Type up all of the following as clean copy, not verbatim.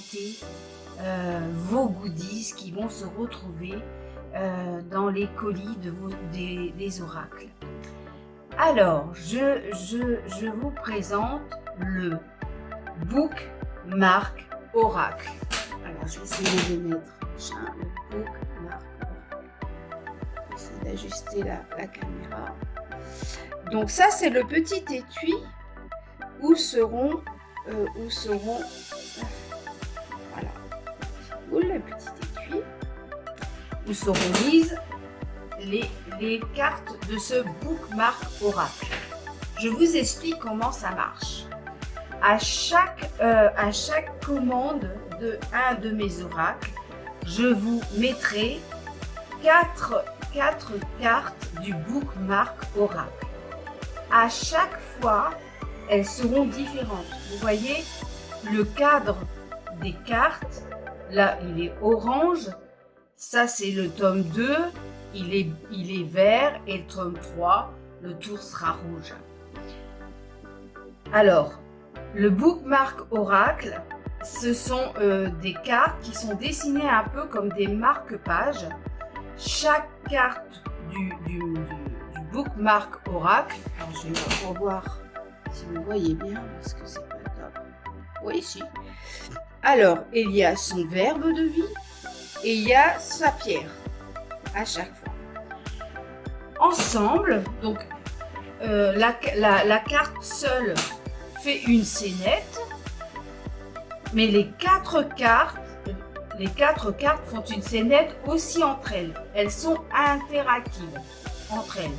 présenter vos goodies qui vont se retrouver dans les colis des oracles. Alors, je vous présente le Bookmark Oracle. Alors, je vais essayer de mettre le Bookmark Oracle. Je vais essayer d'ajuster la caméra. Donc ça, c'est le petit étui où seront voilà, le petit étui où seront mises les cartes de ce Bookmark Oracle. Je vous explique comment ça marche. À chaque commande de un de mes oracles, je vous mettrai quatre cartes du Bookmark Oracle. À chaque fois, elles seront différentes. Vous voyez, le cadre des cartes, là, il est orange. Ça, c'est le tome 2. Il est vert. Et le tome 3, le tour sera rouge. Alors, le Bookmark Oracle, ce sont des cartes qui sont dessinées un peu comme des marque-pages. Chaque carte du Bookmark Oracle, alors je vais revoir si vous voyez bien, parce que c'est pas top. Oui, si. Alors, il y a son verbe de vie et il y a sa pierre à chaque fois. Ensemble, donc la carte seule fait une scénette, mais les quatre cartes font une scénette aussi entre elles. Elles sont interactives entre elles.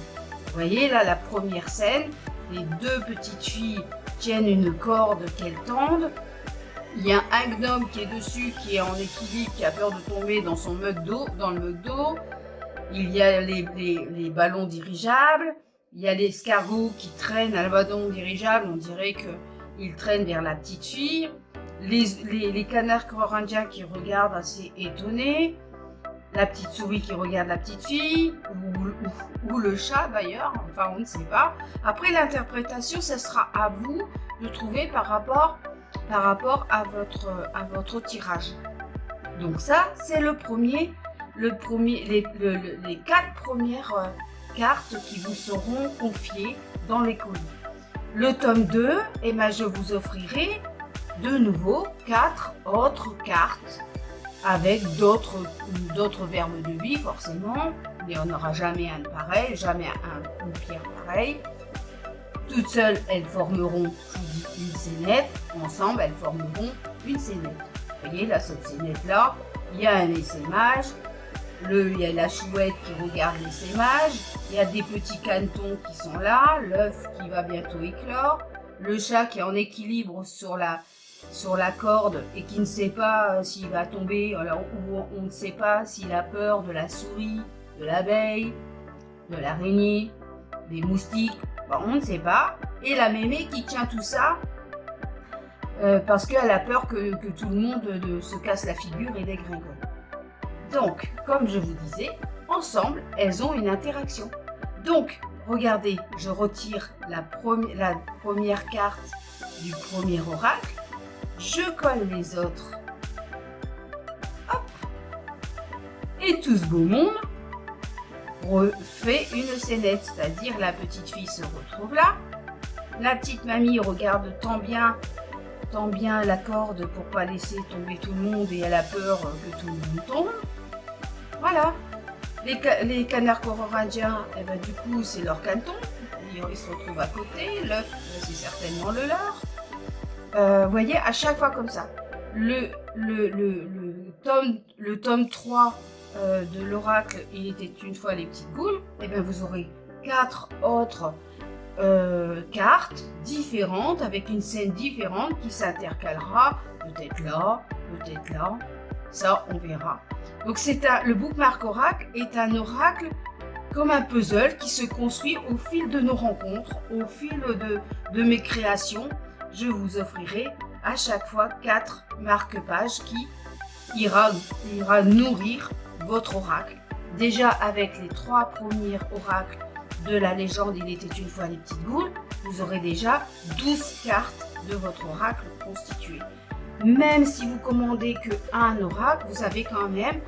Vous voyez là la première scène, les deux petites filles tiennent une corde qu'elles tendent. Il y a un gnome qui est dessus, qui est en équilibre, qui a peur de tomber dans son mug d'eau, dans le mug d'eau. Il y a les ballons dirigeables. Il y a l'escargot qui traîne à le ballon dirigeable. On dirait qu'il traîne vers la petite fille. Les canards corindiens qui regardent assez étonnés. La petite souris qui regarde la petite fille. Ou le chat d'ailleurs. Enfin, on ne sait pas. Après, l'interprétation, ce sera à vous de trouver par rapport à votre tirage. Donc ça, c'est les quatre premières cartes qui vous seront confiées dans les colis. Le tome 2, eh ben, je vous offrirai de nouveau 4 autres cartes avec d'autres verbes de vie forcément. Il n'y en aura jamais un pareil, jamais une pierre pareille. Toutes seules, elles formeront, je vous dis, une scénette. Ensemble, elles formeront une scénette. Vous voyez, là, cette scénette-là, il y a un essaimage. Il y a la chouette qui regarde l'essaimage. Il y a des petits canetons qui sont là. L'œuf qui va bientôt éclore. Le chat qui est en équilibre sur la corde et qui ne sait pas s'il va tomber. Alors, on ne sait pas s'il a peur de la souris, de l'abeille, de l'araignée, des moustiques. Bon, on ne sait pas. Et la mémé qui tient tout ça parce qu'elle a peur que tout le monde se casse la figure et dégringole. Donc, comme je vous disais, ensemble, elles ont une interaction. Donc, regardez, je retire la première carte du premier oracle. Je colle les autres. Hop. Et tout ce beau monde refait une scénette, c'est-à-dire la petite fille se retrouve là. La petite mamie regarde tant bien la corde pour pas laisser tomber tout le monde et elle a peur que tout le monde tombe. Voilà. Les canards corindiens, eh ben, du coup, c'est leur caneton. Ils se retrouvent à côté. L'œuf, c'est certainement le leur. Vous voyez, à chaque fois comme ça. Le tome 3 de l'oracle, il était une fois les petites boules. Eh bien, vous aurez 4 autres cartes différentes avec une scène différente qui s'intercalera. Peut-être là, peut-être là. Ça, on verra. Donc, le Bookmark Oracle est un oracle comme un puzzle qui se construit au fil de nos rencontres, au fil de mes créations. Je vous offrirai à chaque fois 4 marque-pages qui ira nourrir votre oracle. Déjà avec les 3 premiers oracles de la légende Il était une fois les petites boules, vous aurez déjà 12 cartes de votre oracle constituées. Même si vous commandez que un oracle, vous avez quand même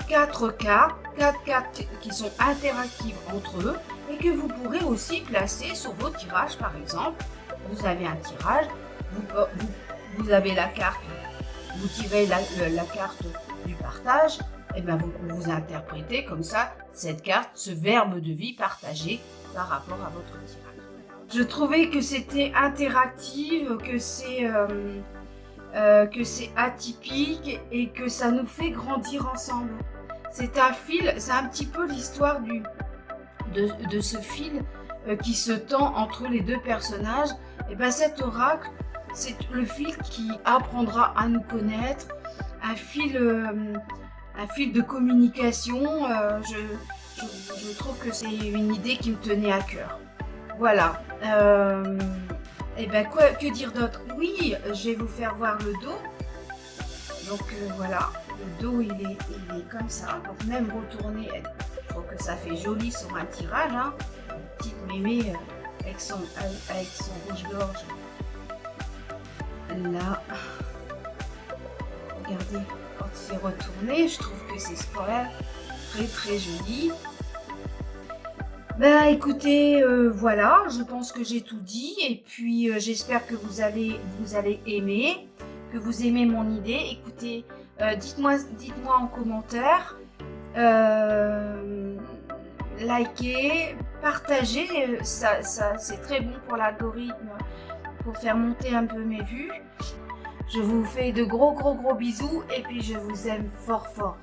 4 cartes qui sont interactives entre eux et que vous pourrez aussi placer sur vos tirages. Par exemple, vous avez un tirage, vous avez la carte, vous tirez la carte du partage, et bien vous interprétez comme ça cette carte, ce verbe de vie partagé par rapport à votre tirage. Je trouvais que c'était interactif, que c'est atypique et que ça nous fait grandir ensemble. C'est un fil, c'est un petit peu l'histoire de ce fil qui se tend entre les deux personnages. Et bien cet oracle, c'est le fil qui apprendra à nous connaître, un fil de communication. Je trouve que c'est une idée qui me tenait à cœur. Voilà. Et ben que dire d'autre? Oui, je vais vous faire voir le dos. Donc voilà, le dos il est comme ça. Donc même retourné, je trouve que ça fait joli sur un tirage. Hein. Une petite mémé avec son rouge-gorge. Là, regardez, quand c'est retourné, je trouve que c'est quand même très très joli. Ben écoutez, voilà, je pense que j'ai tout dit et puis j'espère que vous allez aimer, que vous aimez mon idée. Écoutez, dites-moi en commentaire, likez, partagez, ça c'est très bon pour l'algorithme, pour faire monter un peu mes vues. Je vous fais de gros bisous et puis je vous aime fort fort.